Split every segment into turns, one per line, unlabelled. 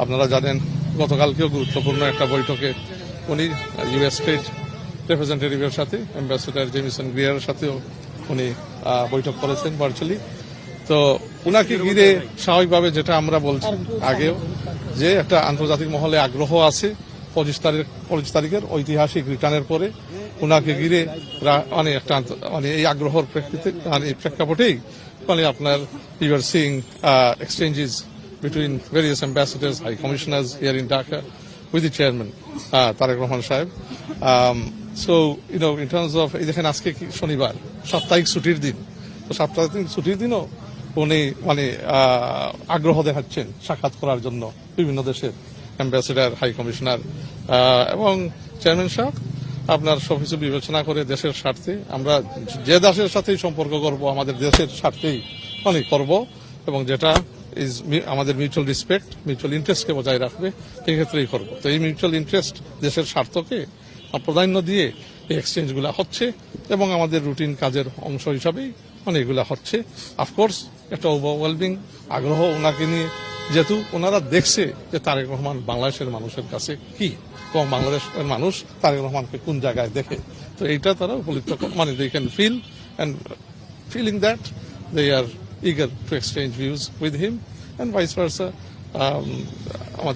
আপনারা জানেন গতকালকেও গুরুত্বপূর্ণ একটা বৈঠকে উনি ইউএস স্টেট রিপ্রেজেন্টেটিভের সাথে অ্যাম্বাসেডর জেমিসন গ্রিয়ারের সাথেও উনি বৈঠক করেছেন ভার্চুয়ালি। তো উনাকে ঘিরে স্বাভাবিকভাবে যেটা আমরা বলছি আগেও যে একটা আন্তর্জাতিক মহলে আগ্রহ আছে 25 তারিখের ঐতিহাসিক রিটার্নের পরে উনাকে ঘিরে এই আগ্রহের প্রেক্ষাপটেই আপনার you are seeing exchanges between various ambassadors, high commissioners here in Dhaka with the chairman, Tariq Rahman Sahib. So, in terms of, দেখেন আজকে কি শনিবার, সাপ্তাহিক ছুটির দিন, তো সাপ্তাহিক ছুটির দিনও উনি আগ্রহ দেখাচ্ছেন সাক্ষাৎ করার জন্য বিভিন্ন দেশের অ্যাম্বাসেডর, হাই কমিশনার এবং চেয়ারম্যান সাহেব আপনার সবকিছু বিবেচনা করে দেশের স্বার্থে আমরা যে দেশের সাথেই সম্পর্ক করব আমাদের দেশের স্বার্থেই করব এবং যেটা আমাদের মিউচুয়াল রেসপেক্ট, মিউচুয়াল ইন্টারেস্টকে বজায় রাখবে সেই ক্ষেত্রেই করবো। তো এই মিউচুয়াল ইন্টারেস্ট দেশের স্বার্থকে প্রাধান্য দিয়ে এই এক্সচেঞ্জগুলো হচ্ছে এবং আমাদের রুটিন কাজের অংশ হিসাবেই এগুলা হচ্ছে। অফকোর্স একটা ওভারওয়েলমিং আগ্রহ ওনাকে নিয়ে, যেহেতু ওনারা দেখছে যে তারেক রহমান বাংলাদেশের মানুষের কাছে কি এবং বাংলাদেশের মানুষ তারেক রহমানকে কোন জায়গায় দেখে, তো এইটা তারা উপলব্ধ they can feel and feeling that they are eager to exchange views with him and vice versa. Our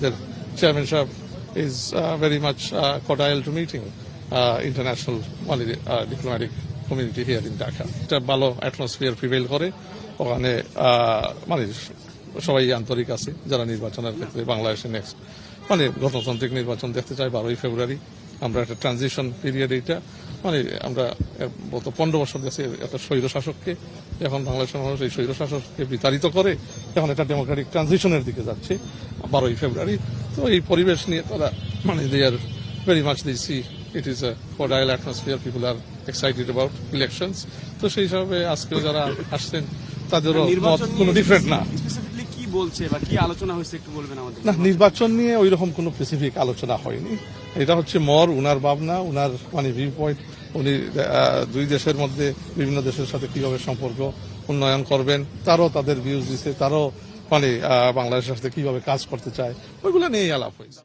chairmanship is very much cordial to meeting international diplomatic community here in Dhaka. একটা ভালো atmosphere prevail করে ওখানে সবাই আন্তরিক আছে যারা নির্বাচনের ক্ষেত্রে বাংলাদেশে নেক্সট গণতান্ত্রিক নির্বাচন দেখতে চাই 12 ফেব্রুয়ারি। আমরা একটা ট্রানজিশন পিরিয়ড, এইটা আমরা গত 15 বছর গেছে একটা স্বৈর শাসককে, এখন বাংলাদেশের মানুষ এই স্বৈর শাসককে বিতাড়িত করে এখন একটা ডেমোক্রেটিক ট্রানজিশনের দিকে যাচ্ছে 12 ফেব্রুয়ারি। তো এই পরিবেশ নিয়ে তারা they are very much they see it is a cordial atmosphere, people are excited about elections. তো সেই হিসাবে আজকে যারা আসছেন তাদেরও মত কোনো ডিফারেন্ট না।
বলছে বা কি আলোচনা হয়েছে একটু বলবেন আমাদের?
না, নির্বাচন নিয়ে ওই রকম কোনো স্পেসিফিক আলোচনা হয়নি। এটা হচ্ছে উনার ভাবনা, উনার ভিউ পয়েন্ট। উনি দুই দেশের মধ্যে বিভিন্ন দেশের সাথে কিভাবে সম্পর্ক উন্নয়ন করবেন তারও তাদের ভিউজ দিছে, তারও বাংলাদেশের সাথে কিভাবে কাজ করতে চায় ওইগুলো নিয়েই আলাপ হয়েছে।